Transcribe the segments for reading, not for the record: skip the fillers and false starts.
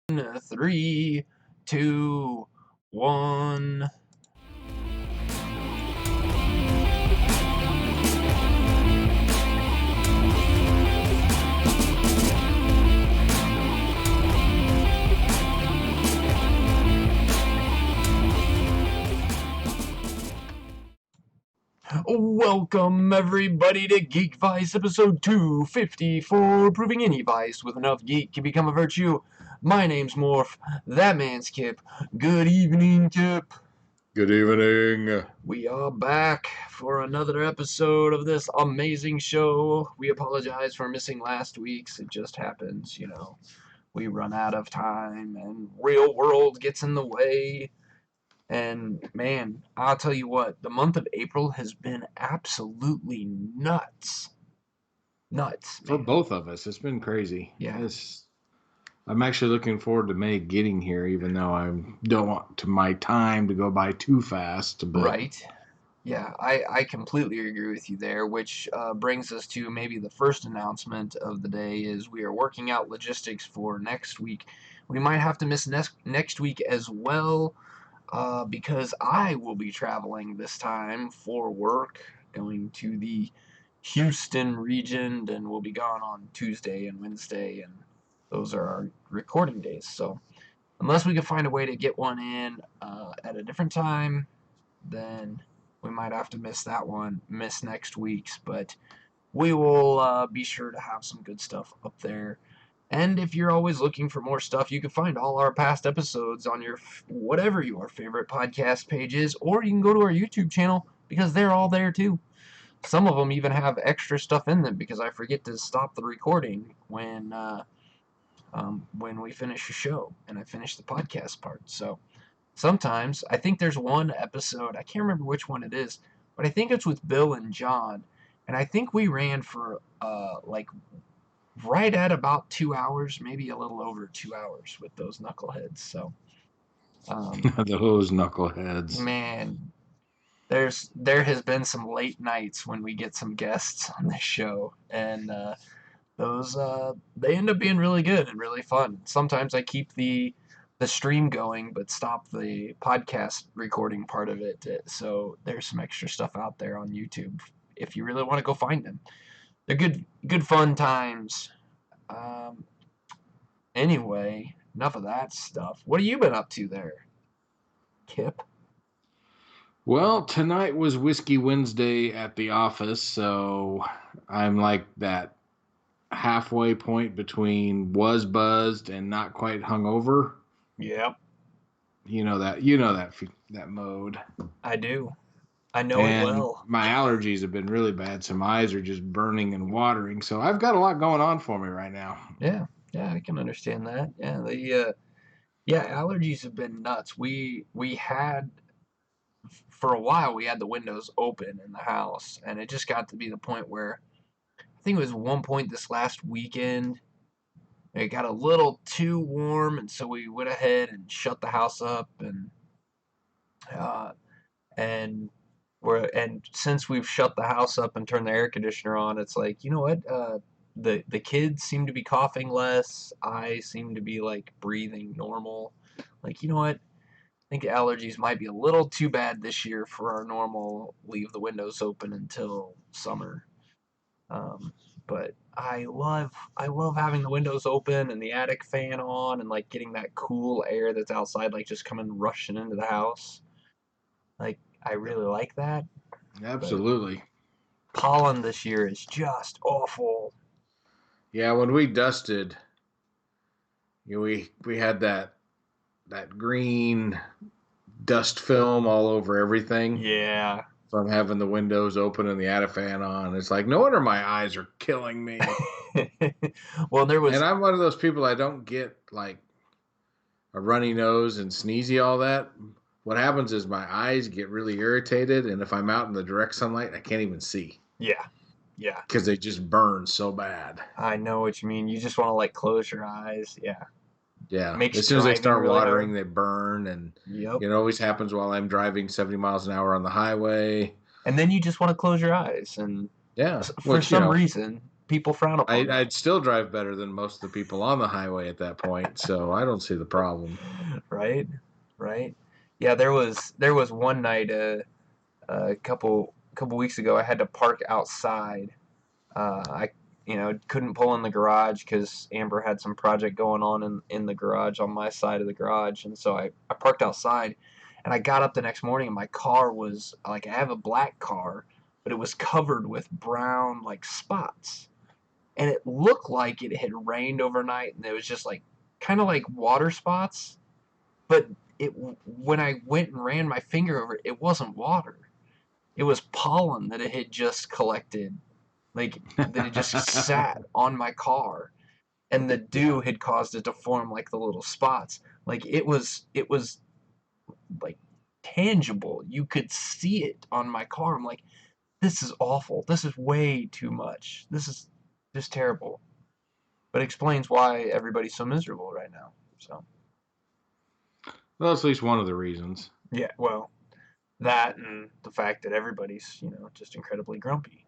Three, two, one. Welcome everybody to Geekvice episode 254, proving any vice with enough geek can become a virtue. My name's Morph, that man's Kip. Good evening, Kip. Good evening. We are back for another episode of this amazing show. We apologize for missing last week's. It just happens, we run out of time and real world gets in the way. And man, I'll tell you what, the month of April has been absolutely nuts. Nuts, For man. both of us, it's been crazy. Yeah. I'm actually looking forward to May getting here, even though I don't want my time to go by too fast. But Right. Yeah, I completely agree with you there, which brings us to maybe the first announcement of the day is we are working out logistics for next week. We might have to miss next week as well because I will be traveling this time for work, going to the Houston region, and we'll be gone on Tuesday and Wednesday, and those are our recording days. So unless we can find a way to get one in at a different time, then we might have to miss next week's, but we will be sure to have some good stuff up there. And if you're always looking for more stuff, you can find all our past episodes on your whatever your favorite podcast page is, or you can go to our YouTube channel because they're all there too. Some of them even have extra stuff in them because I forget to stop the recording when we finish a show and I finish the podcast part. So sometimes, I think there's one episode, I can't remember which one it is, but I think it's with Bill and John, and I think we ran for right at about 2 hours, maybe a little over 2 hours with those knuckleheads. So, those knuckleheads. man, there has been some late nights when we get some guests on this show, and those they end up being really good and really fun. Sometimes I keep the stream going but stop the podcast recording part of it, so there's some extra stuff out there on YouTube if you really want to go find them. They're good fun times. Anyway, enough of that stuff. What have you been up to there, Kip? Well, tonight was Whiskey Wednesday at the office, so I'm like that halfway point between was buzzed and not quite hungover. Yep, You know that mode. I do. I know it And well. my allergies have been really bad, so my eyes are just burning and watering. So I've got a lot going on for me right now. Yeah, I can understand that. Allergies have been nuts. We had for a while we had the windows open in the house, and it just got to be the point where I think it was one point this last weekend it got a little too warm, and so we went ahead and shut the house up, uh, and and since we've shut the house up and turned the air conditioner on, it's like, you know what, the kids seem to be coughing less. I seem to be like breathing normal. Like, you know what, I think allergies might be a little too bad this year for our normal leave the windows open until summer. But I love having the windows open and the attic fan on and like getting that cool air that's outside like just coming rushing into the house. Like, I really like that. Absolutely. Pollen this year is just awful. Yeah, when we dusted, we had that green dust film all over everything. Yeah. From having the windows open and the attic fan on. It's like, no wonder my eyes are killing me. Well, and I'm one of those people, I don't get like a runny nose and sneezy, all that. What happens is my eyes get really irritated, and if I'm out in the direct sunlight, I can't even see. Yeah. Because they just burn so bad. I know what you mean. You just want to like close your eyes. Yeah. Yeah. As soon as they start watering, they burn, and yep. It always happens while I'm driving 70 miles an hour on the highway. And then you just want to close your eyes, and yeah, for some reason, people frown upon that. I'd still drive better than most of the people on the highway at that point, so I don't see the problem. Right, right. Yeah, there was one night a couple weeks ago. I had to park outside. I couldn't pull in the garage because Amber had some project going on in the garage on my side of the garage, and so I parked outside. And I got up the next morning, and my car was like, I have a black car, but it was covered with brown like spots, and it looked like it had rained overnight, and it was just like kind of like water spots, but it when I went and ran my finger over it, it wasn't water. It was pollen that it had just collected, like that it just sat on my car, and the dew had caused it to form like the little spots. Like it was like tangible. You could see it on my car. I'm like, this is awful. This is way too much. This is just terrible. But it explains why everybody's so miserable right now. So Well, that's at least one of the reasons. yeah, well, that and the fact that everybody's just incredibly grumpy.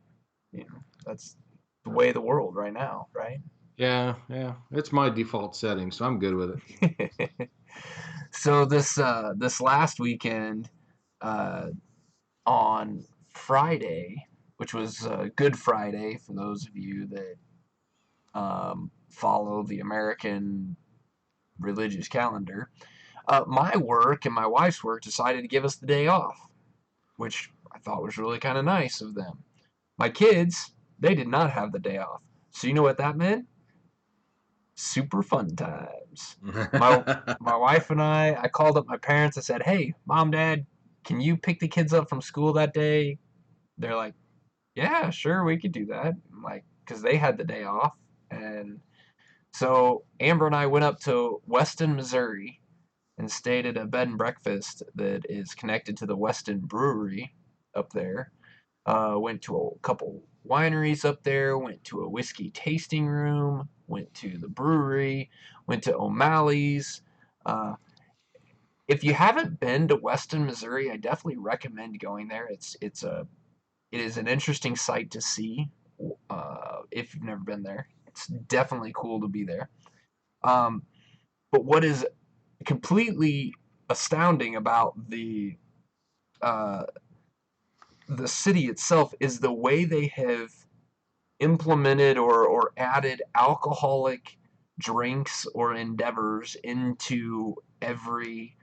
That's the way of the world right now, right? Yeah, yeah. It's my default setting, so I'm good with it. So this last weekend, uh, on Friday, which was Good Friday for those of you that follow the American religious calendar, my work and my wife's work decided to give us the day off, which I thought was really kind of nice of them. My kids, they did not have the day off. So you know what that meant? Super fun times. My my wife and I called up my parents. I said, "Hey, mom, dad, can you pick the kids up from school that day?" They're like, "Yeah, sure, we could do that." I'm like, because they had the day off, and so Amber and I went up to Weston, Missouri, and stayed at a bed and breakfast that is connected to the Weston Brewery up there. Went to a couple wineries up there, went to a whiskey tasting room, went to the brewery, went to O'Malley's. Uh, if you haven't been to Weston, Missouri, I definitely recommend going there. It is an interesting sight to see if you've never been there. It's definitely cool to be there. Um, but what is completely astounding about uh, the city itself is the way they have implemented or added alcoholic drinks or endeavors into every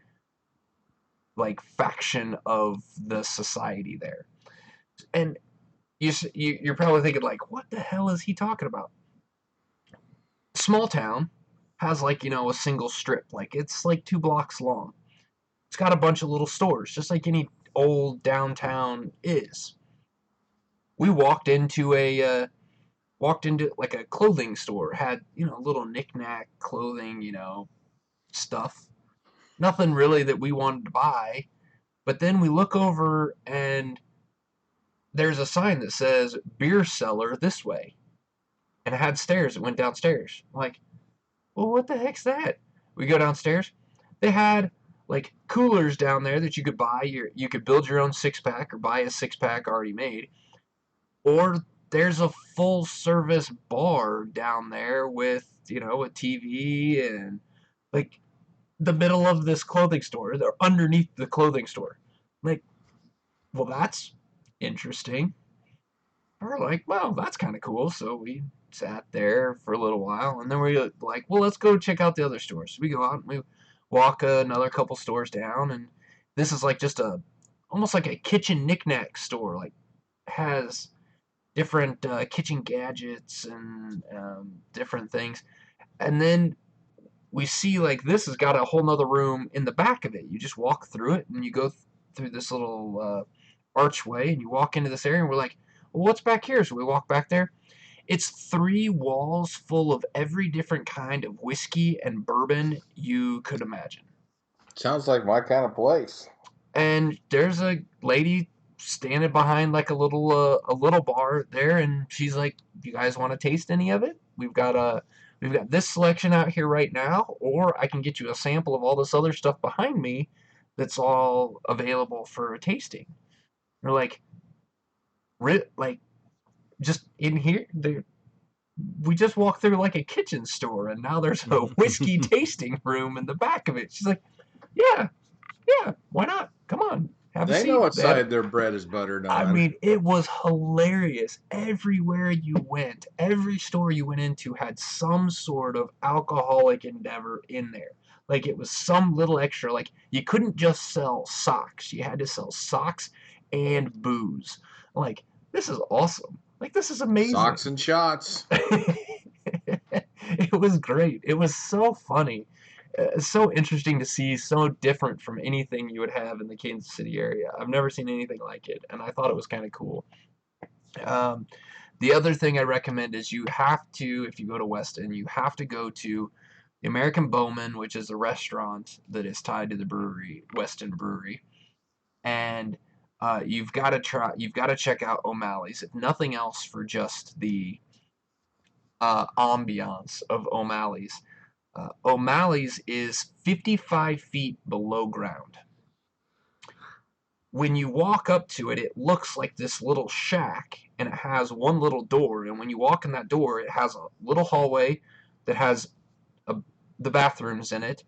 like faction of the society there. And you're probably thinking like, what the hell is he talking about? Small town has like a single strip, like it's like 2 blocks long. It's got a bunch of little stores, just like any old downtown is. We walked into like a clothing store, had little knickknack clothing, stuff. Nothing really that we wanted to buy. But then we look over and there's a sign that says beer cellar this way, and it had stairs that went downstairs. I'm like, well, what the heck's that? We go downstairs. They had like coolers down there that you could buy. You could build your own 6 pack or buy a 6 pack already made, or there's a full service bar down there with a TV and like the middle of this clothing store. They're underneath the clothing store. Like, well, that's interesting. We're like, well, that's kind of cool. So we sat there for a little while, and then we're like, well, let's go check out the other stores. So we go out and we walk another couple stores down, and this is like just almost like a kitchen knickknack store. Like, has different kitchen gadgets and different things. And then we see like this has got a whole nother room in the back of it. You just walk through it and you go through this little archway and you walk into this area and we're like, well, what's back here? So we walk back there. It's 3 walls full of every different kind of whiskey and bourbon you could imagine. Sounds like my kind of place. And there's a lady standing behind like a little bar there, and she's like, "You guys want to taste any of it? We've got this selection out here right now, or I can get you a sample of all this other stuff behind me that's all available for a tasting." We're like, like just in here? we just walked through like a kitchen store, and now there's a whiskey tasting room in the back of it. She's like, yeah, yeah, why not? Come on, have a They know seat. what side their bread is buttered I on. mean, it was hilarious. Everywhere you went, every store you went into had some sort of alcoholic endeavor in there. Like it was some little extra. Like you couldn't just sell socks. You had to sell socks and booze. Like this is awesome. Like this is Socks amazing. and shots. It was great. It was so funny. So interesting to see, so different from anything you would have in the Kansas City area. I've never seen anything like it, and I thought it was kind of cool. Um, the other thing I recommend is you have to, if you go to Weston, you have to go to the American Bowman, which is a restaurant that is tied to the brewery, Weston Brewery, and you've got to check out O'Malley's, if nothing else, for just the ambiance of O'Malley's. O'Malley's is 55 feet below ground. When you walk up to it, it looks like this little shack, and it has one little door. And when you walk in that door, it has a little hallway that has a, the bathrooms in it,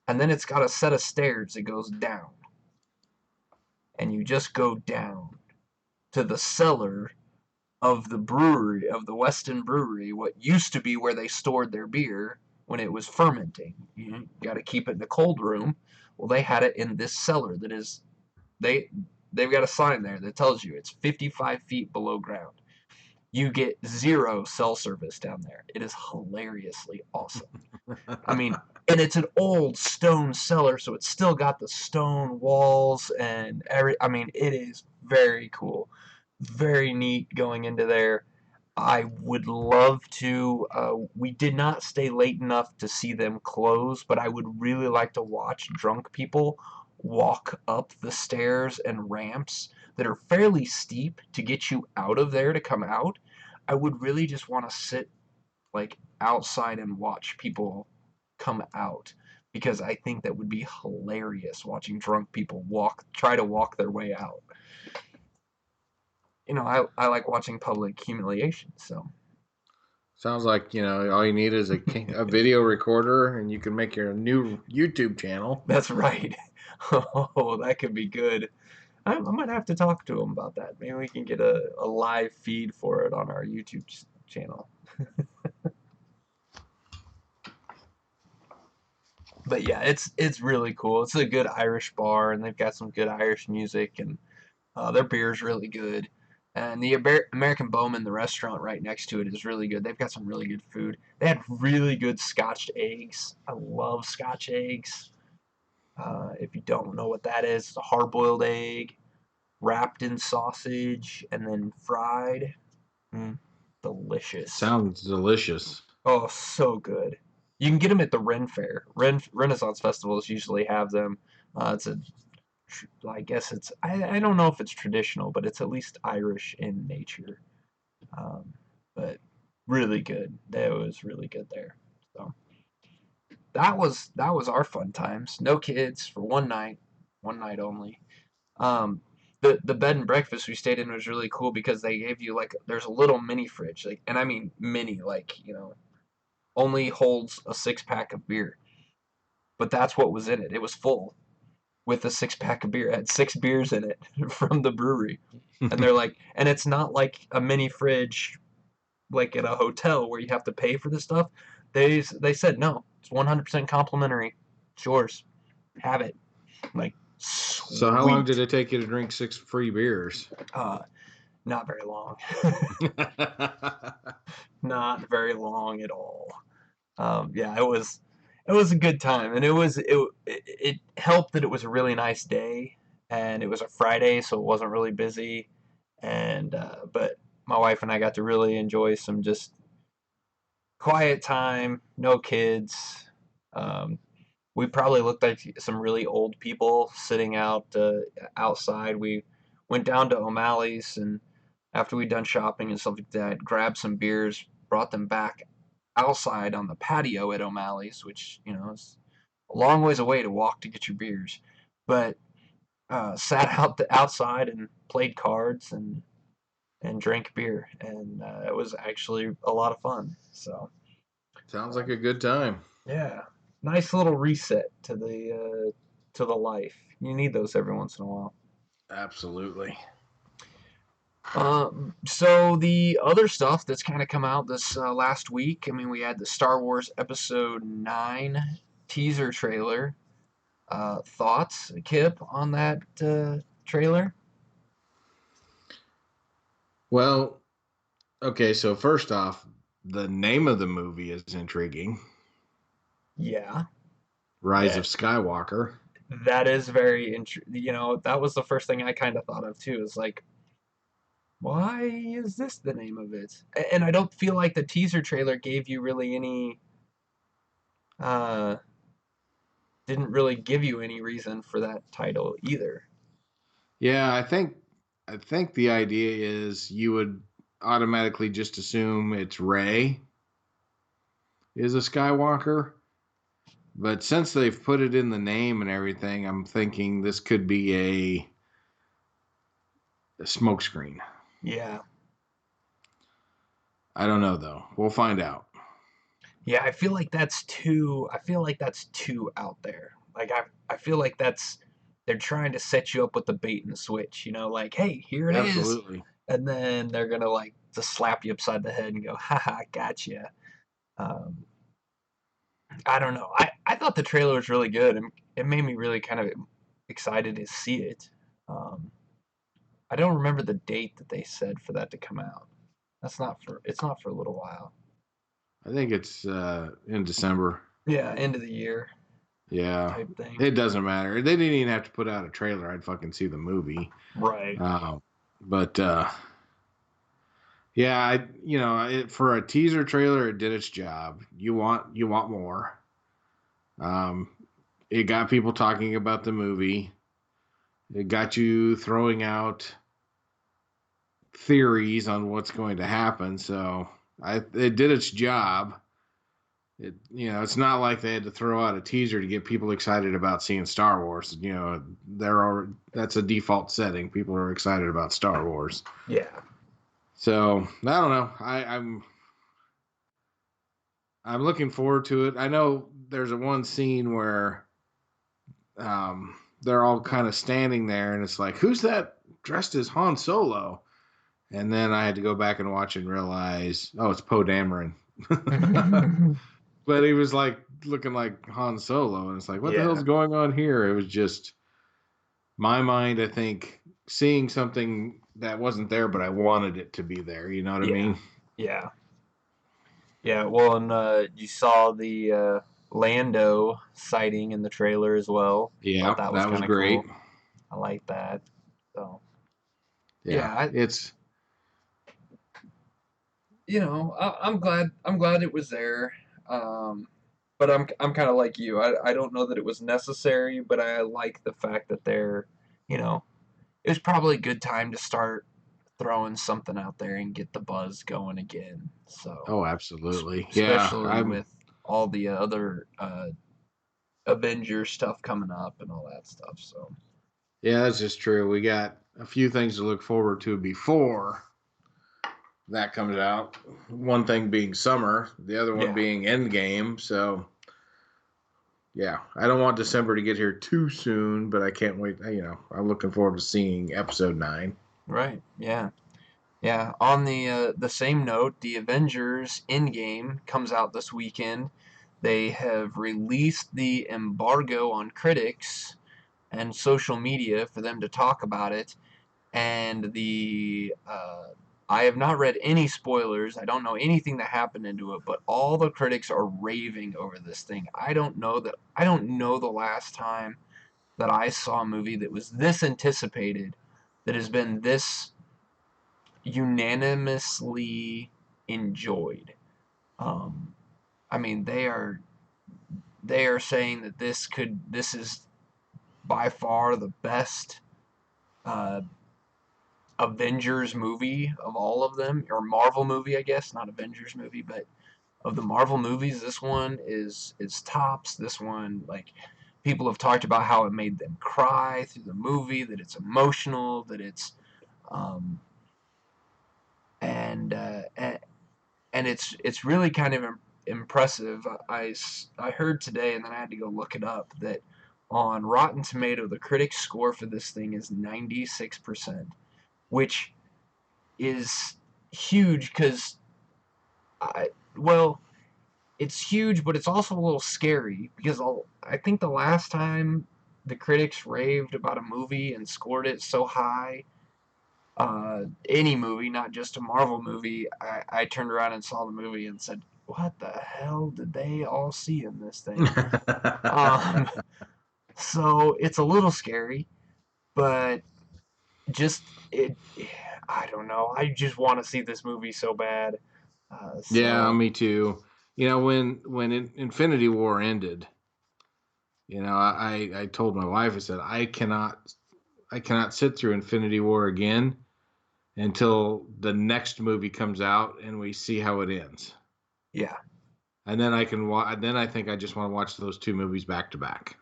and then it's got a set of stairs that goes down. And you just go down to the cellar of the brewery, of the Weston Brewery, what used to be where they stored their beer when it was fermenting. You got to keep it in the cold room. Well, they had it in this cellar that is they they've got a sign there that tells you it's 55 feet below ground. You get zero cell service down there. It is hilariously awesome. I mean, and it's an old stone cellar, so it's still got the stone walls and every. I mean, it is very cool, very neat going into there. I would love to. We did not stay late enough to see them close, but I would really like to watch drunk people walk up the stairs and ramps that are fairly steep to get you out of there to come out. I would really just want to sit like outside and watch people come out because I think that would be hilarious watching drunk people try to walk their way out. I like watching public humiliation, so Sounds like all you need is a video recorder, and you can make your new YouTube channel. that's right. Oh, that could be good. I might have to talk to him about that. Maybe we can get a live feed for it on our YouTube channel. But yeah, it's really cool. It's a good Irish bar, and they've got some good Irish music, and their beer's really good. And the American Bowman, the restaurant right next to it, is really good. They've got some really good food. They had really good Scotch eggs. I love Scotch eggs. If you don't know what that is, it's a hard-boiled egg wrapped in sausage and then fried. Mm, delicious. Sounds delicious. Oh, so good. You can get them at the Ren Fair. Renaissance festivals usually have them. It's a I guess I don't know if it's traditional, but it's at least Irish in nature. Um, but really good. That was really good there. So that was our fun times. No kids for one night only. Um, the bed and breakfast we stayed in was really cool because they gave you like there's a little mini fridge, like, and I mean mini, like only holds a 6 pack of beer, but that's what was in it. It was full with a 6 pack of beer. It had 6 beers in it from the brewery. And they're like, and it's not like a mini fridge like at a hotel where you have to pay for this stuff. They said no, it's 100% complimentary. It's yours. Have it. Like So, how long did sweet. it take you to drink 6 free beers? Uh, not very long. Not very long at all. Yeah, it was a good time, and it helped that it was a really nice day, and it was a Friday, so it wasn't really busy, and but my wife and I got to really enjoy some just quiet time, no kids. Um, we probably looked like some really old people sitting outside. We went down to O'Malley's, and after we'd done shopping and stuff like that, grabbed some beers, brought them back outside on the patio at O'Malley's, which is a long ways away to walk to get your beers, but sat outside and played cards, and and drank beer, and it was actually a lot of fun. So Sounds like um, a good time. yeah, nice little reset to the life. You need those every once in a while. Absolutely. So the other stuff that's kind of come out this last week. I mean, we had the Star Wars Episode 9 teaser trailer. Thoughts, Kip, on that trailer? Well, okay, so first off, the name of the movie is intriguing. Yeah, Rise yeah, of Skywalker. that is very you know, that was the first thing I kind of thought of too. Is like, why is this the name of it? And I don't feel like the teaser trailer gave you really any uh didn't really give you any reason for that title either. Yeah, I think the idea is you would automatically just assume it's Rey is a Skywalker, but since they've put it in the name and everything, I'm thinking this could be a smokescreen. Yeah. I don't know though. We'll find out. Yeah, I feel like that's too out there. Like I feel like that's they're trying to set you up with the bait and switch, you know, like, hey, here it is. Absolutely. And then they're gonna like just slap you upside the head and go, haha, gotcha. Um, I don't know. I thought the trailer was really good and it made me really kind of excited to see it. Um, I don't remember the date that they said for that to come out. It's not for a little while. I think it's in December. Yeah, end of the year Yeah, type thing. it doesn't matter. They didn't even have to put out a trailer. I'd fucking see the movie. Right. But yeah, for a teaser trailer, it did its job. You want more. Um, it got people talking about the movie. It got you throwing out theories on what's going to happen. So it did its job. It's not like they had to throw out a teaser to get people excited about seeing Star Wars. That's a default setting. People are excited about Star Wars. Yeah. So I don't know. I'm looking forward to it. I know there's a one scene where they're all kind of standing there, and it's like, who's that dressed as Han Solo? And then I had to go back and watch and realize, oh, it's Poe Dameron. But he was like looking like Han Solo, and it's like, what the hell's Yeah. going on here? It was just my mind, I think, seeing something that wasn't there, but I wanted it to be there. You know what I Yeah. mean? Yeah. Yeah. Well, and you saw the Lando sighting in the trailer as well. Thought Yeah, that was that was kind of great. cool. I like that. So Yeah, yeah, it's I'm glad it was there. Um, but I'm kind of like you. I don't know that it was necessary, but I like the fact that you know, it was probably a good time to start throwing something out there and get the buzz going again. So, oh, absolutely. Yeah, especially I'm. with all the other Avengers stuff coming up and all that stuff. So, Yeah, that's just true. We got a few things to look forward to before that comes out. One thing being summer, the other one yeah, being Endgame. So yeah, I don't want December to get here too soon, but I can't wait. I'm looking forward to seeing episode 9. right, yeah. Yeah, on the same note, the Avengers Endgame comes out this weekend. They have released the embargo on critics and social media for them to talk about it, and the I have not read any spoilers. I don't know anything that happened into it, but all the critics are raving over this thing. I don't know the last time that I saw a movie that was this anticipated, that has been this unanimously enjoyed. Um, I mean, they are saying that this is by far the best uh, Avengers movie of all of them, or Marvel movie, I guess, not Avengers movie, but of the Marvel movies, this one is tops. This one, like, people have talked about how it made them cry through the movie, that it's emotional, that it's um, And it's really kind of impressive. I heard today, and then I had to go look it up, that on Rotten Tomato the critic score for this thing is 96%, which is huge because I well it's huge, but it's also a little scary because I think the last time the critics raved about a movie and scored it so high, any movie, not just a Marvel movie, I turned around and saw the movie and said, "What the hell did they all see in this thing?" Um, so it's a little scary, but just it. I don't know. I just want to see this movie so bad. Yeah, So me too. When Infinity War ended, I told my wife, I said I cannot sit through Infinity War again until the next movie comes out and we see how it ends. yeah. And then I can watch. Then I think I just want to watch those two movies back to back.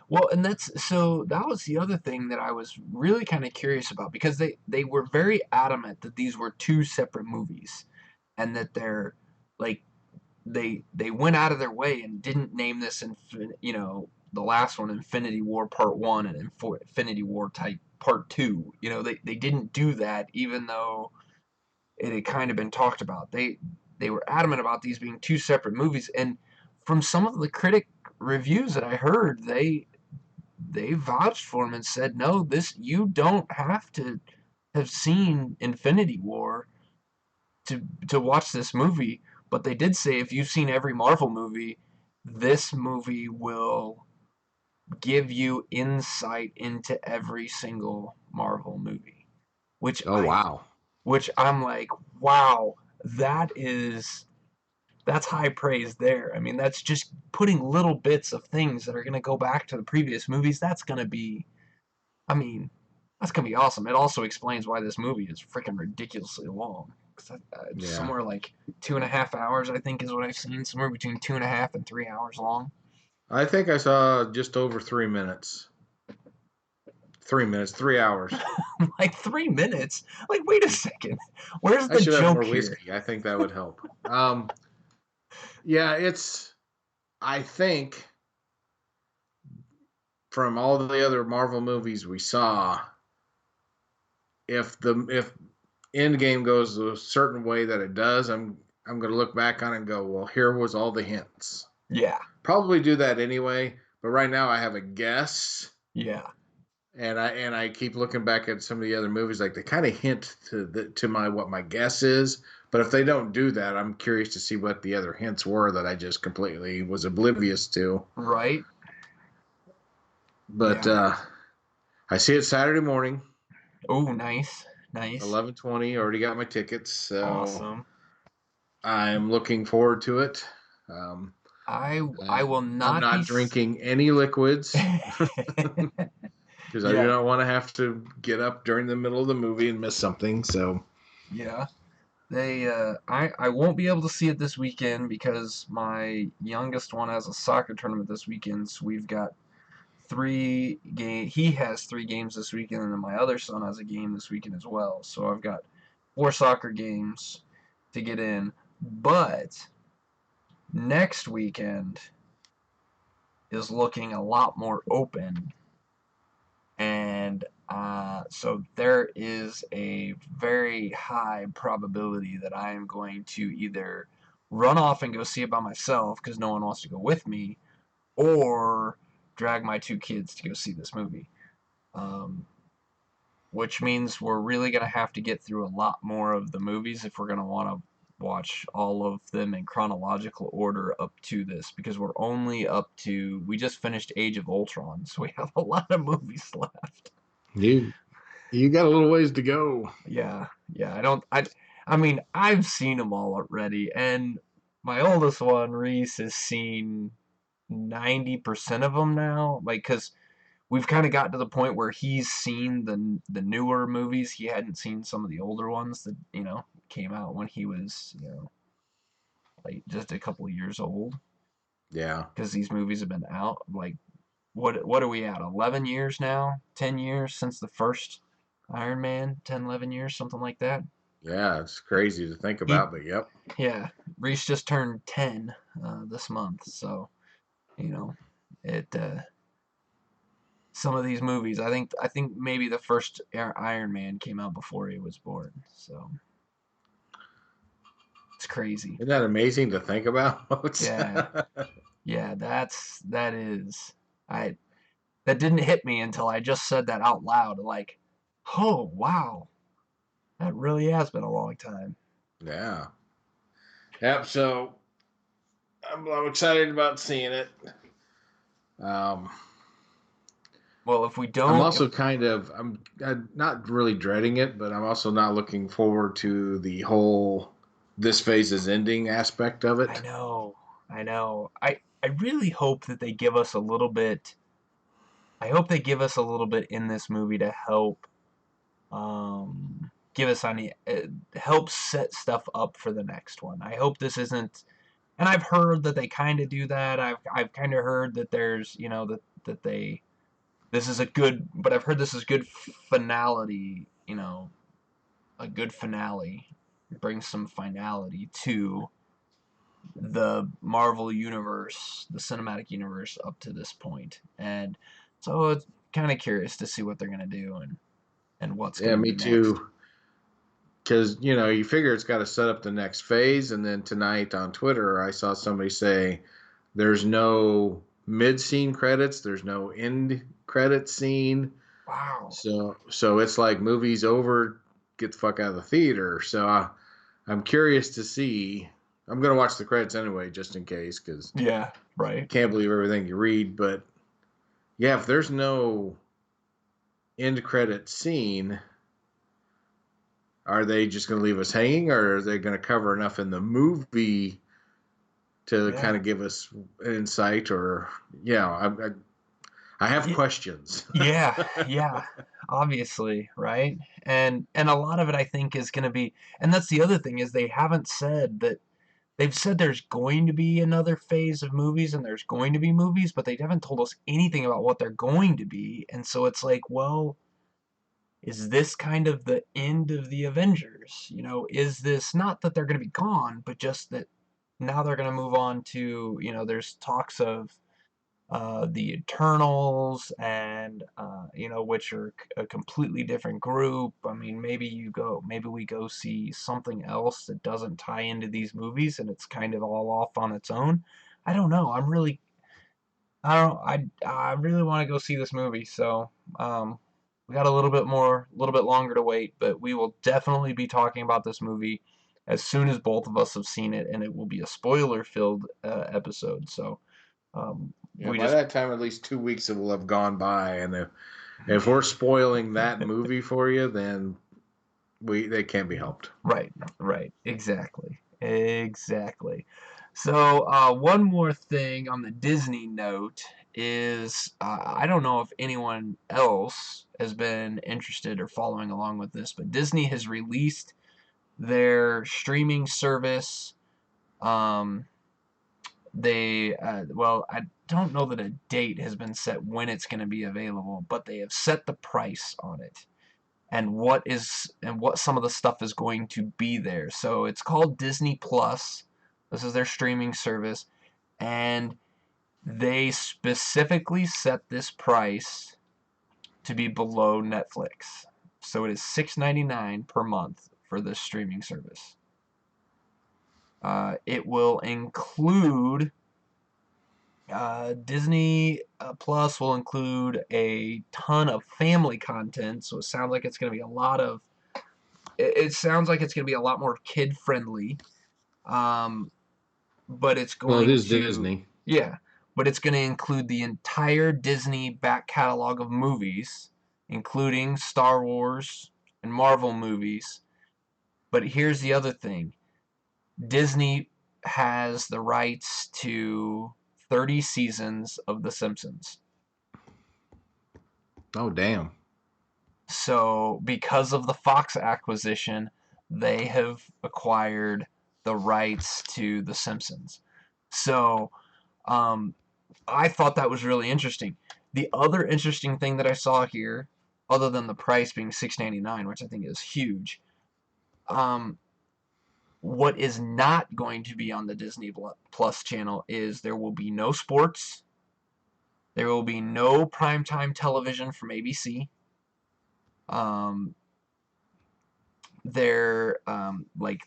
Well, and that was the other thing that I was really kind of curious about because they were very adamant that these were two separate movies, and that they're like they went out of their way and didn't name this the last one Infinity War Part 1 and Infinity War type Part 2. They didn't do that even though it had kind of been talked about. They were adamant about these being two separate movies, and from some of the critic reviews that I heard, they vouched for him and said, "No, this you don't have to have seen Infinity War to watch this movie." But they did say if you've seen every Marvel movie, this movie will give you insight into every single Marvel movie, which Oh I wow. which I'm like, wow, that is that's high praise there. I mean, that's just putting little bits of things that are going to go back to the previous movies. That's going to be I mean, that's gonna be awesome. It also explains why this movie is freaking ridiculously long. It's Yeah. somewhere like 2.5 hours, I think, is what I've seen. Somewhere between 2.5 and 3 hours long. I think I saw just over 3 minutes. 3 minutes, 3 hours. Like 3 minutes. Like, wait a second. Where's I the should have more joke here? whiskey. I think that would help. Yeah, it's. I think from all the other Marvel movies we saw, if Endgame goes a certain way that it does, I'm going to look back on it and go, well, here was all the hints. Yeah, Probably do that anyway, but right now I have a guess, yeah, and I keep looking back at some of the other movies, like they kind of hint to my what my guess is. But if they don't do that, I'm curious to see what the other hints were that I just completely was oblivious to. right. But Yeah. I see it Saturday morning, Oh, nice, nice, 11:20. Already got my tickets, so awesome. I'm looking forward to it. Um, I will I'm not be. not drinking any liquids because I do Yeah, not want to have to get up during the middle of the movie and miss something. So, yeah. I won't be able to see it this weekend because my youngest one has a soccer tournament this weekend. So we've got he has 3 games this weekend, and then my other son has a game this weekend as well. So I've got 4 soccer games to get in. But next weekend is looking a lot more open, and so there is a very high probability that I am going to either run off and go see it by myself because no one wants to go with me, or drag my 2 kids to go see this movie. Um, which means we're really going to have to get through a lot more of the movies if we're going to want to watch all of them in chronological order up to this, because we're only up to we just finished Age of Ultron, so we have a lot of movies left. you you got a little ways to go. Yeah, yeah. I mean, I've seen them all already, and my oldest one, Reese, has seen 90% of them now. Like, cause we've kind of got to the point where he's seen the newer movies. He hadn't seen some of the older ones that came out when he was like just a couple of years old. Yeah, Because these movies have been out like what are we at? 11 years now? 10 years since the first Iron Man? 10, 11 years, something like that. Yeah, it's crazy to think He, about, but yep. yeah, Reese just turned 10 this month, so you know, it. Some of these movies, I think maybe the first Iron Man came out before he was born, so it's crazy. Isn't that amazing to think about? Yeah, yeah, that is. I that didn't hit me until I just said that out loud. Like, oh wow, that really has been a long time. Yeah. Yep. So I'm excited about seeing it. Um, Well, if we I'm don't, also I'm not really dreading it, but I'm also not looking forward to the whole this phase is ending aspect of I it. know, I know. I really hope that they give us a little bit. I hope they give us a little bit in this movie to help give us any help set stuff up for the next one. I hope this isn't, and I've heard that they kind of do that. I've kind of heard that there's that they this is a good, but I've heard this is good finality. A good finale brings some finality to the Marvel universe, the cinematic universe up to this point, and so it's kind of curious to see what they're gonna do and what's Yeah, gonna me be next. too. Because you figure it's got to set up the next phase, and then tonight on Twitter, I saw somebody say there's no mid scene credits, there's no end credit scene. Wow. So it's like movie's over, get the fuck out of the theater. So I'm curious to see. I'm gonna watch the credits anyway, just in case, because Yeah. you Right. can't believe everything you read. But yeah, if there's no end credit scene, are they just gonna leave us hanging, or are they gonna cover enough in the movie to kind Yeah. of give us insight? Or I have Y- questions. Yeah. Yeah. Obviously, right? And a lot of it I think is going to be, and that's the other thing is they haven't said that. They've said there's going to be another phase of movies and there's going to be movies, but they haven't told us anything about what they're going to be. And so it's like, well, is this kind of the end of the Avengers? Is this not that they're going to be gone, but just that now they're going to move on to, there's talks of the Eternals, and which are a completely different group. I mean, maybe we go see something else that doesn't tie into these movies, and it's kind of all off on its own. I don't know. I don't. I really want to go see this movie, so we got a little bit longer to wait, but we will definitely be talking about this movie as soon as both of us have seen it, and it will be a spoiler-filled episode. So Yeah, we by just that time, at least 2 weeks will have gone by, and if we're spoiling that movie for you, then we they can't be helped. right, right, exactly, exactly. So one more thing on the Disney note is I don't know if anyone else has been interested or following along with this, but Disney has released their streaming service. Um, well, I don't know that a date has been set when it's going to be available, but they have set the price on it and what some of the stuff is going to be there. So it's called Disney Plus. This is their streaming service, and they specifically set this price to be below Netflix. So it is $6.99 per month for this streaming service. It will include Disney Plus will include a ton of family content, so it sounds like it's going to be a lot of. It sounds like it's going to be a lot more kid friendly, um, but it's Well, it going is to Disney. yeah, but it's going to include the entire Disney back catalog of movies, including Star Wars and Marvel movies. But here's the other thing: Disney has the rights to 30 seasons of The Simpsons. Oh, damn. So, because of the Fox acquisition, they have acquired the rights to The Simpsons. So, um, I thought that was really interesting. The other interesting thing that I saw here, other than the price being $6.99, which I think is huge, Um, what is not going to be on the Disney Plus channel is there will be no sports. There will be no primetime television from ABC. Um, like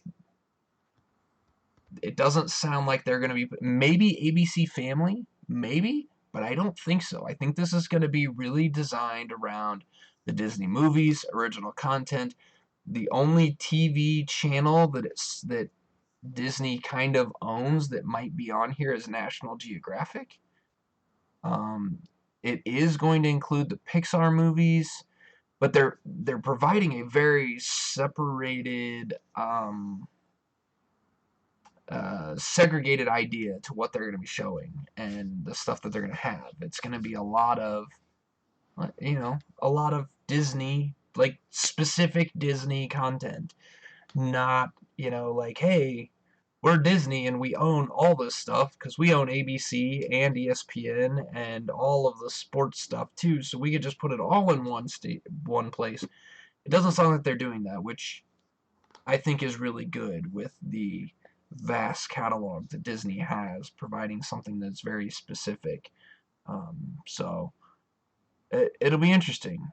it doesn't sound like they're going to be maybe ABC Family, maybe, but I don't think so. I think this is going to be really designed around the Disney movies, original content. The only TV channel that Disney kind of owns that might be on here is National Geographic. Um, it is going to include the Pixar movies, but they're providing a very separated segregated idea to what they're going to be showing and the stuff that they're going to have. It's going to be a lot of, a lot of Disney, like specific Disney content, not, like, hey, we're Disney and we own all this stuff because we own ABC and ESPN and all of the sports stuff too, so we could just put it all in one place. It doesn't sound like they're doing that, which I think is really good with the vast catalog that Disney has, providing something that's very specific. So it'll be interesting.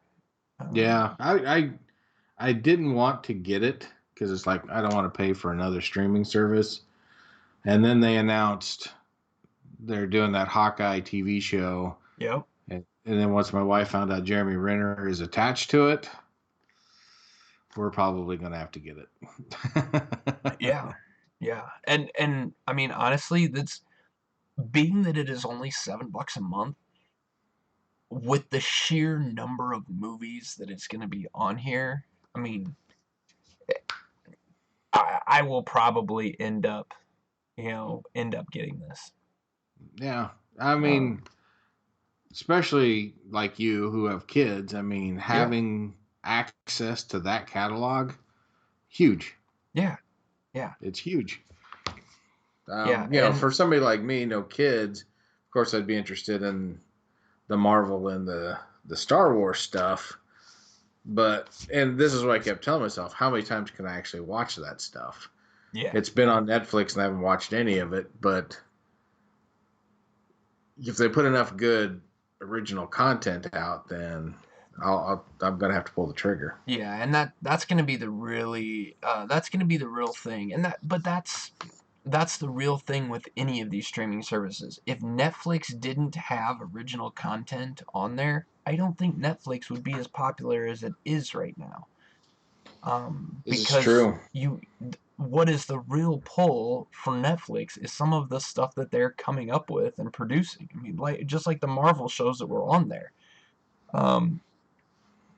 Yeah, I didn't want to get it because it's like I don't want to pay for another streaming service. And then they announced they're doing that Hawkeye TV show. Yep. And then once my wife found out Jeremy Renner is attached to it, we're probably going to have to get it. Yeah. Yeah. And I mean, honestly, that's being that it is only $7 a month, with the sheer number of movies that it's going to be on here. I mean, I will probably end up getting this. Yeah. I mean, Um, especially like you who have kids, I mean, yeah, having access to that catalog, huge. yeah, yeah, It's huge. yeah, For and somebody like me, no kids, of course, I'd be interested in the Marvel and the Star Wars stuff. But and this is what I kept telling myself: how many times can I actually watch that stuff? yeah, It's been on Netflix and I haven't watched any of it. But if they put enough good original content out, then I'm gonna have to pull the trigger. yeah, and that's gonna be the that's gonna be the real thing, and that's the real thing with any of these streaming services. If Netflix didn't have original content on there, I don't think Netflix would be as popular as it is right now. This is Because true. what is the real pull for Netflix is some of the stuff that they're coming up with and producing. I mean, like just like the Marvel shows that were on there. Um,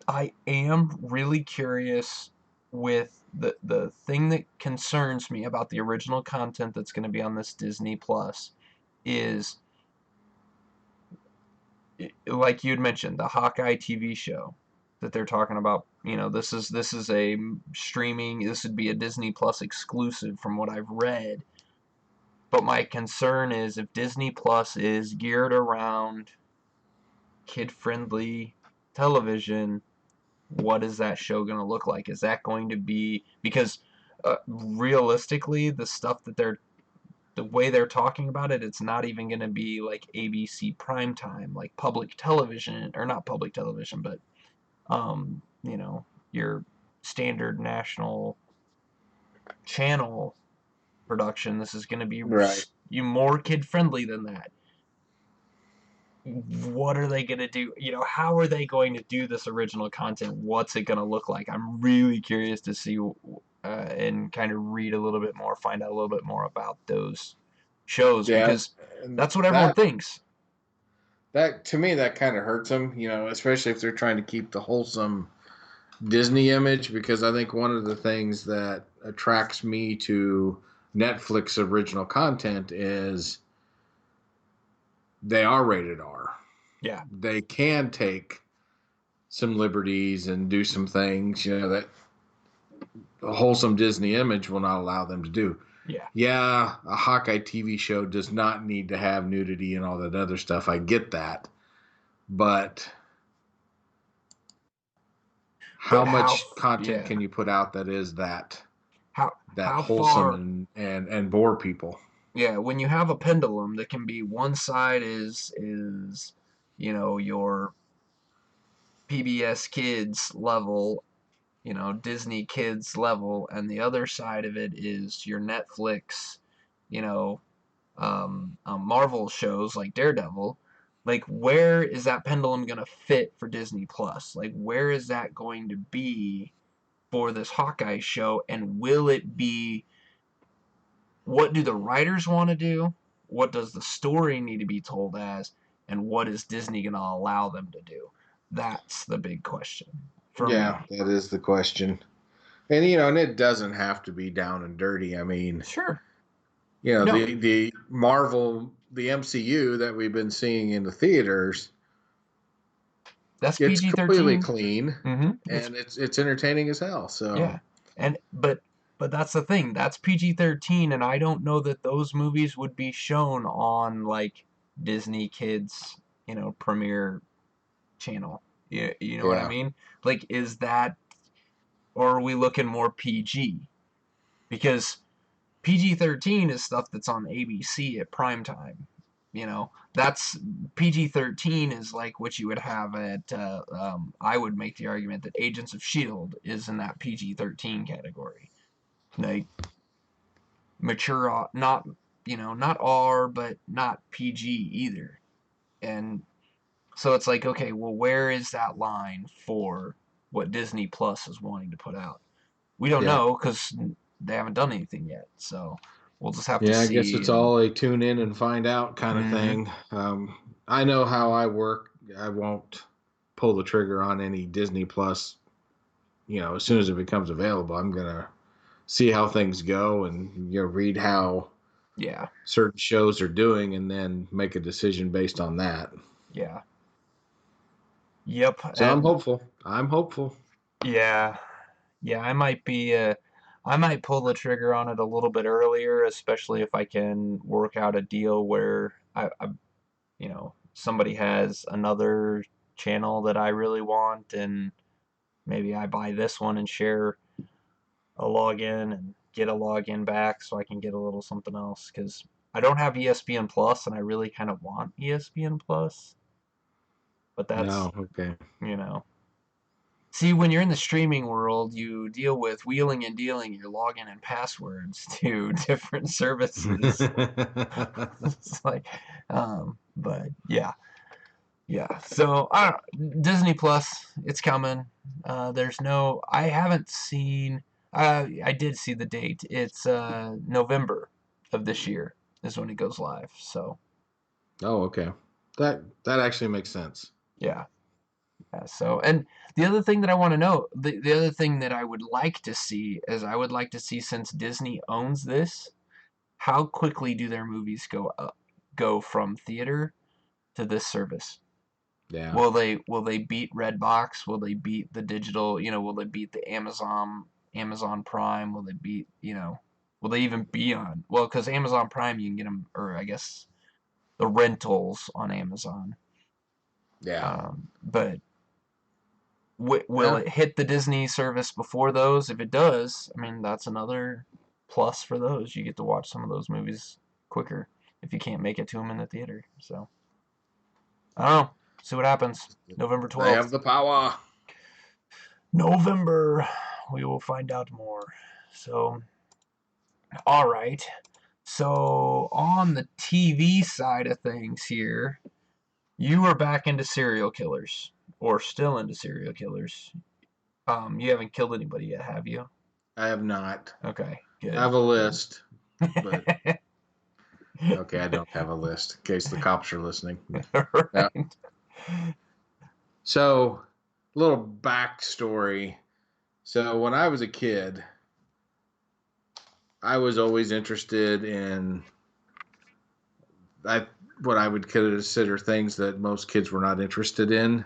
I am really curious with the thing that concerns me about the original content that's going to be on this Disney Plus is like you'd mentioned, the Hawkeye TV show that they're talking about. This is a streaming. This would be a Disney Plus exclusive from what I've read. But my concern is if Disney Plus is geared around kid-friendly television, what is that show going to look like? Is that going to be because realistically, the way they're talking about it, it's not even going to be like ABC primetime, like public television, or not public television, but um, you know, your standard national channel production. This is going to be Right. you more kid friendly than that. What are they going to do? How are they going to do this original content? What's it going to look like? I'm really curious to see and kind of read a little bit more, find out a little bit more about those shows Yeah. because And that's what everyone that thinks. that to me that kind of hurts them. Especially if they're trying to keep the wholesome Disney image, because I think one of the things that attracts me to Netflix original content is they are rated R. Yeah, They can take some liberties and do some things, that a wholesome Disney image will not allow them to do. yeah. Yeah, a Hawkeye TV show does not need to have nudity and all that other stuff. I get that. But how But how? much content Yeah, can you put out that is that? that how wholesome far? and bore people. Yeah, when you have a pendulum that can be one side is your PBS Kids level, Disney Kids level, and the other side of it is your Netflix, you know, Marvel shows like Daredevil. Like, where is that pendulum gonna fit for Disney Plus? Like, where is that going to be for this Hawkeye show? And will it be, what do the writers want to do? What does the story need to be told as? And what is Disney gonna allow them to do? That's the big question for Yeah, me. that is the question. And and it doesn't have to be down and dirty. I mean, Sure. No, the Marvel, the MCU that we've been seeing in the theaters, that's it's PG completely 13. clean Mm-hmm. It's and it's entertaining as hell. So, Yeah, and but that's the thing. That's PG-13, and I don't know that those movies would be shown on like Disney Kids, premiere channel. You know what I yeah. mean? Like, is that, or are we looking more PG? Because PG-13 is stuff that's on ABC at prime time. That's PG-13 is like what you would have at. I would make the argument that Agents of Shield is in that PG-13 category. Like mature, not not R, but not PG either. And so it's like, okay, well, where is that line for what Disney Plus is wanting to put out? We don't Yeah. know because they haven't done anything yet. So we'll just have to Yeah, I guess see. it's And all a tune in and find out kind of mm-hmm, thing. I know how I work. I won't pull the trigger on any Disney Plus. As soon as it becomes available, I'm gonna see how things go and read how yeah, certain shows are doing, and then make a decision based on that. yeah, yep, So I'm and hopeful. I'm hopeful. yeah, yeah. I might pull the trigger on it a little bit earlier, especially if I can work out a deal where somebody has another channel that I really want, and maybe I buy this one and share a login and get a login back so I can get a little something else because I don't have ESPN Plus and I really kind of want ESPN Plus, but that's, No, okay. you know. See, when you're in the streaming world, you deal with wheeling and dealing your login and passwords to different services. It's like, but yeah. Yeah, so I don't, Disney Plus, it's coming. There's no, I haven't seen. I did see the date. It's November of this year is when it goes live. So Oh, okay. That actually makes sense. yeah, yeah. So and the other thing that I want to know, the other thing that I would like to see is I would like to see since Disney owns this, how quickly do their movies go from theater to this service? Yeah. Will they beat Redbox? Will they beat the digital? Will they beat the Amazon Prime? Will they beat Will they even be on? Well, because Amazon Prime you can get them, or I guess the rentals on Amazon. Yeah. But will Yeah. it hit the Disney service before those? If it does, I mean that's another plus for those. You get to watch some of those movies quicker if you can't make it to them in the theater. So I don't know. See what happens. November They have 12th. the power. November, we will find out more. So, all right. So, on the TV side of things here, you are back into serial killers, or still into serial killers. You haven't killed anybody yet, have you? I have not. Okay, I good, have a good. list, but okay, I don't have a list in case the cops are listening. Yeah. Right. So, little backstory. So, when I was a kid, I was always interested in I what I would consider things that most kids were not interested in.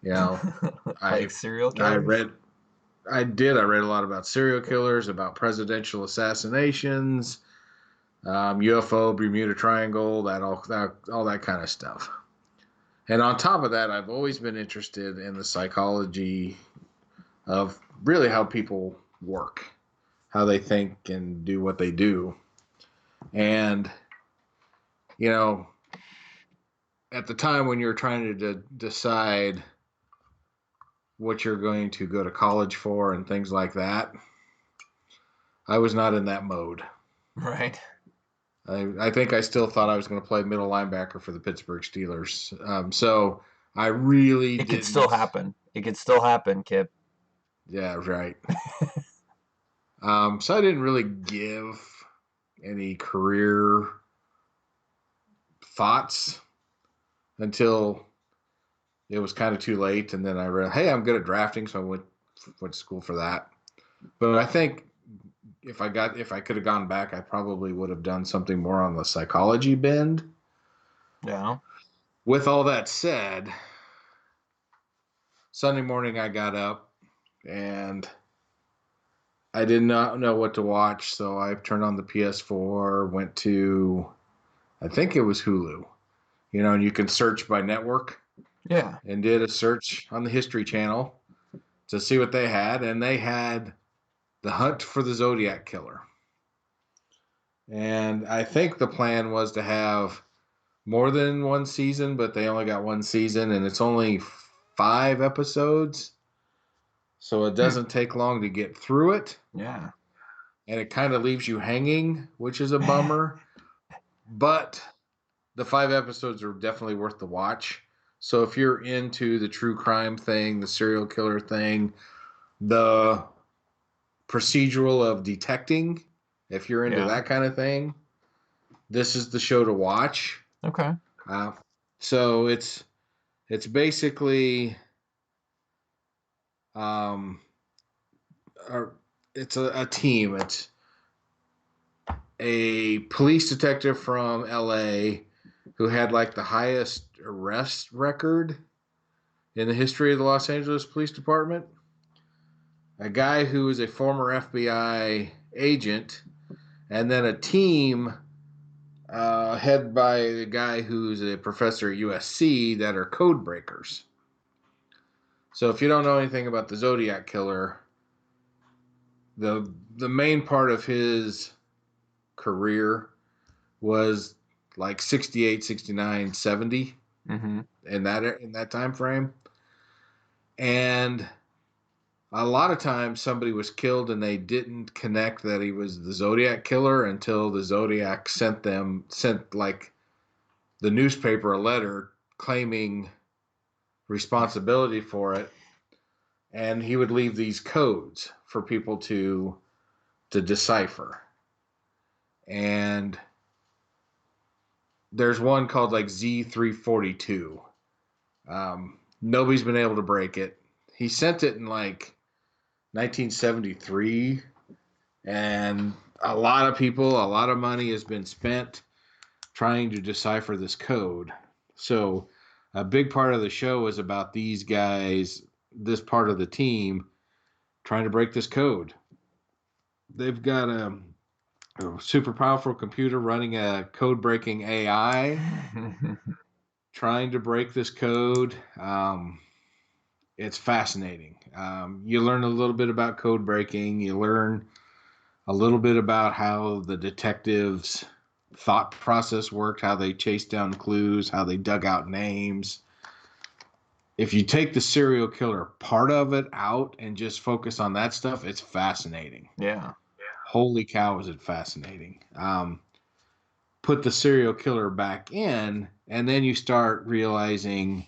You know, Like I serial I killers? read I read a lot about serial killers, about presidential assassinations, UFO, Bermuda Triangle, all that kind of stuff. And on top of that, I've always been interested in the psychology of really how people work, how they think and do what they do. And, you know, at the time when you're trying to decide what you're going to go to college for and things like that, I was not in that mode. Right. I think I still thought I was going to play middle linebacker for the Pittsburgh Steelers. So I really It could still didn't. happen. It could still happen, Kip. Yeah, right. So I didn't really give any career thoughts until it was kind of too late, and then I realized, hey, I'm good at drafting, so I went to school for that. But I think if I could have gone back, I probably would have done something more on the psychology bend. Yeah. With all that said, Sunday morning I got up and I did not know what to watch, so I turned on the PS4, went to I think it was Hulu. And you can search by network Yeah. and did a search on the History Channel to see what they had, and they had the Hunt for the Zodiac Killer. And I think the plan was to have more than one season, but they only got one season, and it's only 5 episodes. So it Hmm. doesn't take long to get through it. Yeah. And it kind of leaves you hanging, which is a bummer. But the 5 episodes are definitely worth the watch. So if you're into the true crime thing, the serial killer thing, the procedural of detecting, if you're into Yeah. that kind of thing, this is the show to watch. Okay. Uh, so it's basically um, a, it's a team. It's a police detective from L.A. who had like the highest arrest record in the history of the Los Angeles Police Department. A guy who is a former FBI agent, and then a team headed by a guy who's a professor at USC that are code breakers. So if you don't know anything about the Zodiac Killer, the main part of his career was like 68, 69, 70 Mm-hmm. in that time frame. And a lot of times somebody was killed and they didn't connect that he was the Zodiac Killer until the Zodiac sent like the newspaper a letter claiming responsibility for it, and he would leave these codes for people to decipher. And there's one called like Z342. Nobody's been able to break it. He sent it in like 1973, and a lot of people, a lot of money has been spent trying to decipher this code. So, a big part of the show is about these guys, this part of the team, trying to break this code. They've got a super powerful computer running a code breaking AI, trying to break this code. It's fascinating. You learn a little bit about code breaking. You learn a little bit about how the detectives' thought process worked, how they chased down clues, how they dug out names. If you take the serial killer part of it out and just focus on that stuff, it's fascinating. Yeah. Holy cow, is it fascinating. Put the serial killer back in, and then you start realizing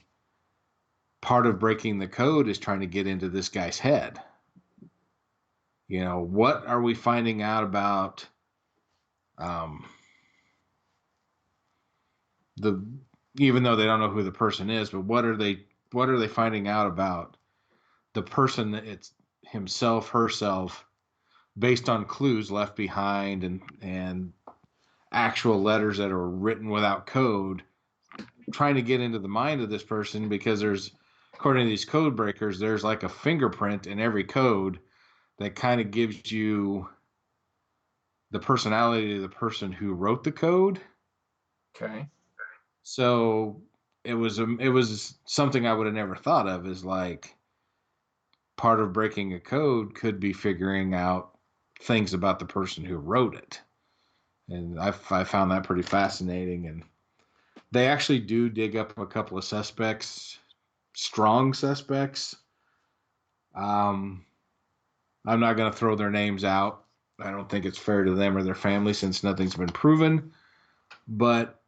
part of breaking the code is trying to get into this guy's head. What are we finding out about um, the even though they don't know who the person is, but what are they finding out about the person that it's himself, herself, based on clues left behind and actual letters that are written without code, trying to get into the mind of this person because according to these code breakers, there's like a fingerprint in every code that kind of gives you the personality of the person who wrote the code. Okay. So it was something I would have never thought of, is like part of breaking a code could be figuring out things about the person who wrote it. And I found that pretty fascinating. And they actually do dig up a couple of suspects, strong suspects. Um, I'm not going to throw their names out. I don't think it's fair to them or their family since nothing's been proven. But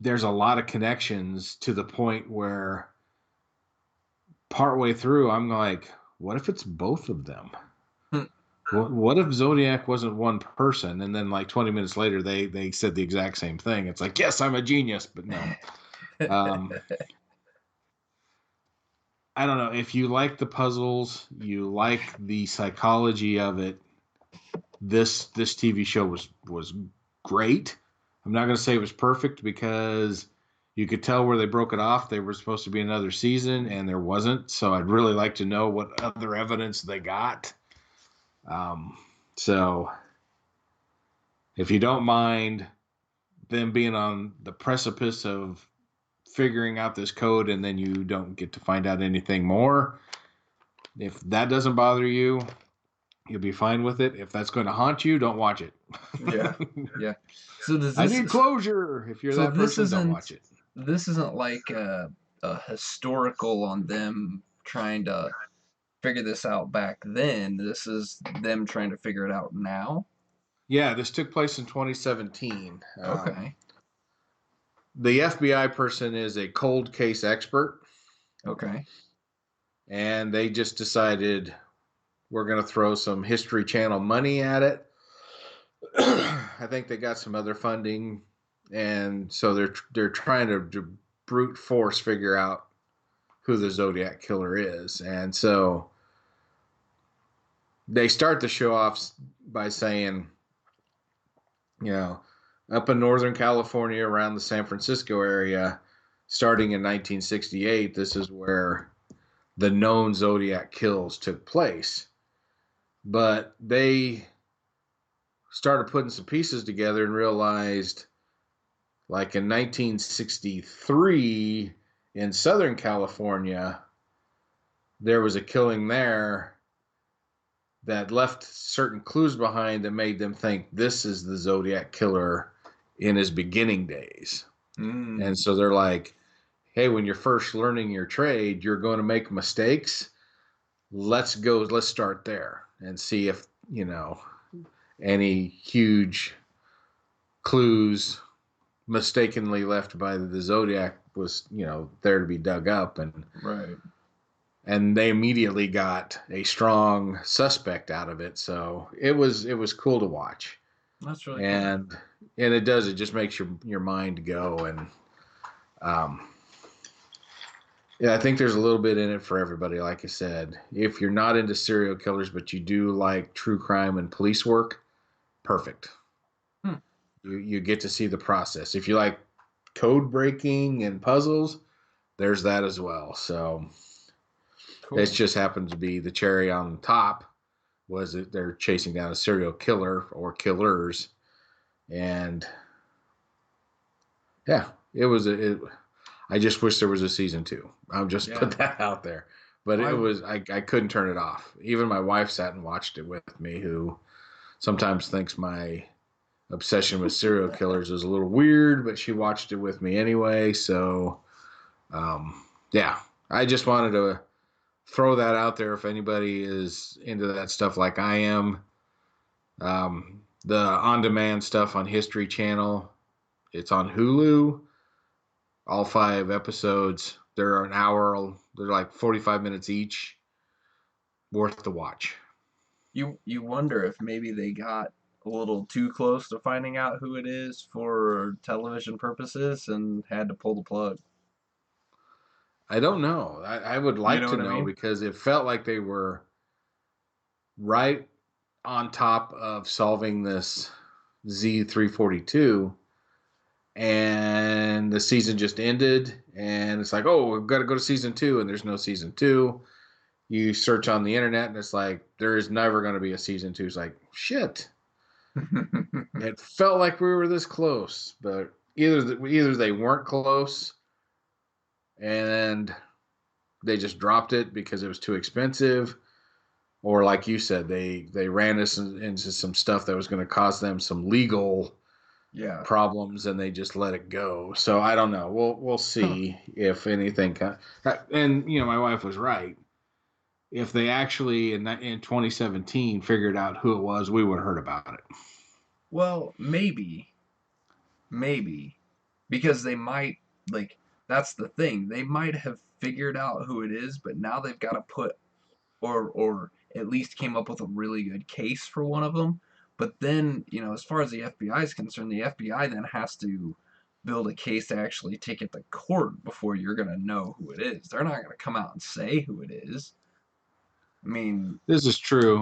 there's a lot of connections to the point where partway through, I'm like, what if it's both of them? Hmm. What if Zodiac wasn't one person? And then like 20 minutes later, they said the exact same thing. It's like, yes, I'm a genius, but no. Um, I don't know. If you like the puzzles, you like the psychology of it, this TV show was great. I'm not going to say it was perfect because you could tell where they broke it off. They were supposed to be another season, and there wasn't. So I'd really like to know what other evidence they got. Um, so if you don't mind them being on the precipice of figuring out this code and then you don't get to find out anything more, if that doesn't bother you, you'll be fine with it. If that's going to haunt you, don't watch it. Yeah, yeah. So does I this? need closure. If you're So that this person, don't isn't watch it. this isn't like a historical on them trying to figure this out back then. This is them trying to figure it out now. Yeah, this took place in 2017. Okay. The FBI person is a cold case expert, Okay. and they just decided we're going to throw some History Channel money at it. I think they got some other funding, and so they're trying to brute force figure out who the Zodiac Killer is, and so they start the show off by saying, you know, up in Northern California around the San Francisco area, starting in 1968, this is where the known Zodiac kills took place. But they started putting some pieces together and realized, like in 1963 in Southern California, there was a killing there that left certain clues behind that made them think this is the Zodiac Killer in his beginning days. And Mm. so they're like, hey, when you're first learning your trade, you're going to make mistakes. Let's start there and see if, any huge clues mistakenly left by the Zodiac was, there to be dug up. Right. And they immediately got a strong suspect out of it. So it was cool to watch. That's really cool. And it just makes your mind go. And um, yeah, I think there's a little bit in it for everybody. Like I said, if you're not into serial killers, but you do like true crime and police work, perfect. Hmm. You get to see the process. If you like code breaking and puzzles, there's that as well. So it Cool. just happened to be the cherry on top was that they're chasing down a serial killer or killers, and yeah, it was I just wish there was a season two. I'll just put Yeah. that out there. But it I was I couldn't turn it off. Even my wife sat and watched it with me, who sometimes thinks my obsession with serial killers is a little weird, but she watched it with me anyway. So yeah, I just wanted to throw that out there if anybody is into that stuff like I am. The on-demand stuff on History Channel, it's on Hulu. All 5 episodes. They're an hour. They're like 45 minutes each. Worth the watch. you wonder if maybe they got a little too close to finding out who it is for television purposes and had to pull the plug. I don't know. I would You like know to what I know mean? because it felt like they were right on top of solving this Z342, and the season just ended, and it's like, oh, we've got to go to season two, and there's no season two. You search on the internet, and it's like there is never going to be a season two. It's like shit. It felt like we were this close, but either they weren't close and they just dropped it because it was too expensive, or like you said, they ran us into some stuff that was going to cause them some legal Yeah. problems, and they just let it go. So I don't know. We'll Huh. see if anything. And my wife was right. If they actually in 2017 figured out who it was, we would have heard about it. Well, maybe, because they might, like, that's the thing. They might have figured out who it is, but now they've got to put, or at least came up with a really good case for one of them. But then, as far as the FBI is concerned, the FBI then has to build a case to actually take it to court before you're going to know who it is. They're not going to come out and say who it is. I mean, This is true,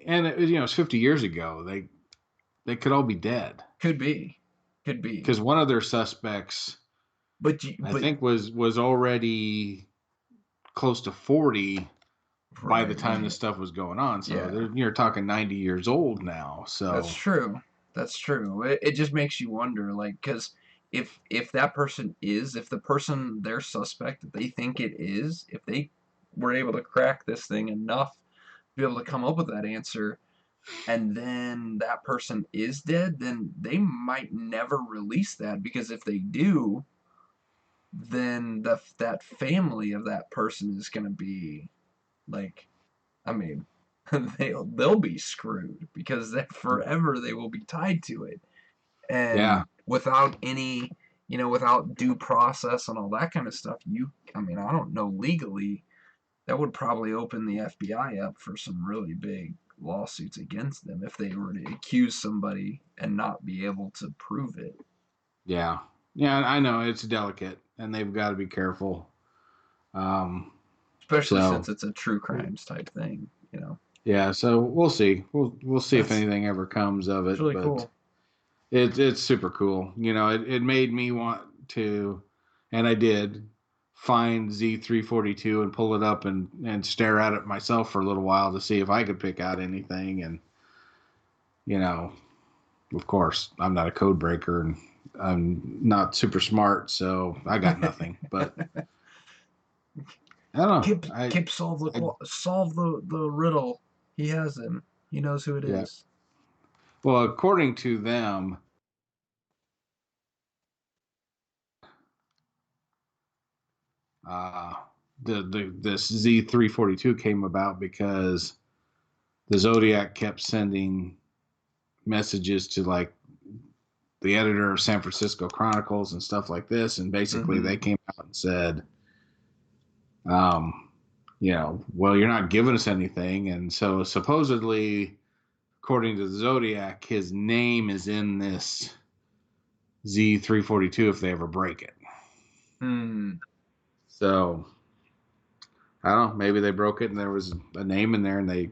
and it's 50 years ago. They could all be dead could be, could be. because one of their suspects, But I but think, was already close to 40 by the right, time this stuff was going on. So yeah. you're talking 90 years old now. That's So true. That's true. It just makes you wonder, like, because if that person is, if the person they're suspect that they think it is, if they were able to crack this thing enough to be able to come up with that answer, and then that person is dead, then they might never release that because if they do, then that family of that person is gonna be like, I mean, they'll be screwed because that forever they will be tied to it, yeah, and without any, without due process and all that kind of stuff. I mean, I don't know, legally that would probably open the FBI up for some really big lawsuits against them if they were to accuse somebody and not be able to prove it, yeah, yeah. I know it's delicate, and they've got to be careful. Um, especially so since it's a true crimes type thing. yeah, so we'll see. We'll see if That's anything ever comes of it's it, really but cool. it's super cool. It made me want to, and I did find Z342 and pull it up and stare at it myself for a little while to see if I could pick out anything. And you know, of course, I'm not a code breaker and I'm not super smart, so I got nothing. But I don't know. Kip Kip I solve the riddle. He has him. He knows who it yeah. is. Well, according to them, uh, the this Z342 came about because the Zodiac kept sending messages to like the editor of San Francisco Chronicles and stuff like this, and basically Mm-hmm. they came out and said, um, well, you're not giving us anything, and so supposedly, according to the Zodiac, his name is in this Z342 if they ever break it. Hmm. So I don't know. Maybe they broke it and there was a name in there, and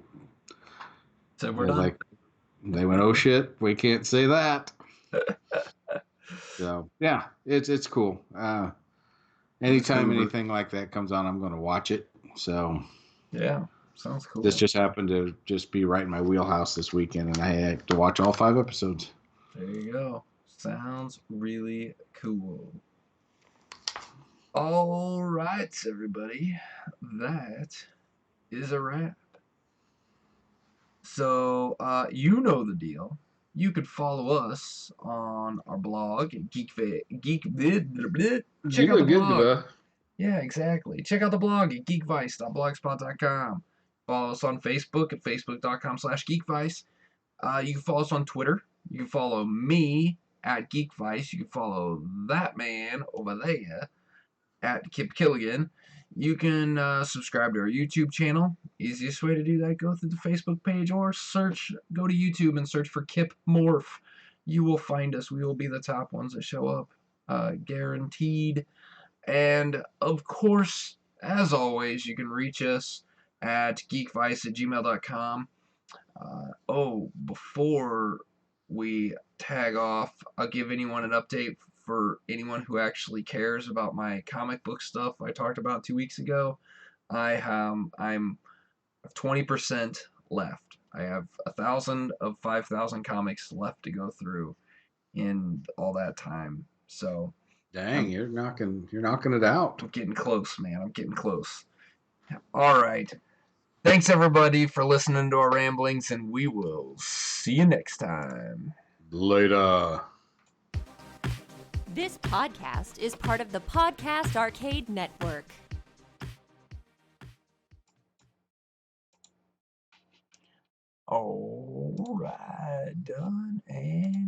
So we're they're done. like they went, oh shit, we can't say that. So yeah, it's cool. That's Anytime Hoover. anything like that comes on, I'm going to watch it. So Yeah. Sounds this cool. just happened to just be right in my wheelhouse this weekend, and I had to watch all 5 episodes. There you go. Sounds really cool. All right, everybody. That is a wrap. So, you know the deal. You could follow us on our blog at check out the blog. Yeah, exactly. Check out the blog at geekvice.blogspot.com. Follow us on Facebook at facebook.com/geekvice. You can follow us on Twitter. You can follow me at Geekvice. You can follow that man over there at Kip Killigan. You can subscribe to our YouTube channel. Easiest way to do that, go through the Facebook page or go to YouTube and search for Kip Morph. You will find us. We will be the top ones that show up, guaranteed. And of course, as always, you can reach us at geekvice@gmail.com. Before we tag off, I'll give anyone an update for anyone who actually cares about my comic book stuff I talked about 2 weeks ago. I'm 20% left. I have 1,000 of 5,000 comics left to go through in all that time. So Dang, I'm you're knocking it out. I'm getting close, man. I'm getting close. All right. Thanks everybody for listening to our ramblings, and we will see you next time. Later. This podcast is part of the Podcast Arcade Network. All right, done and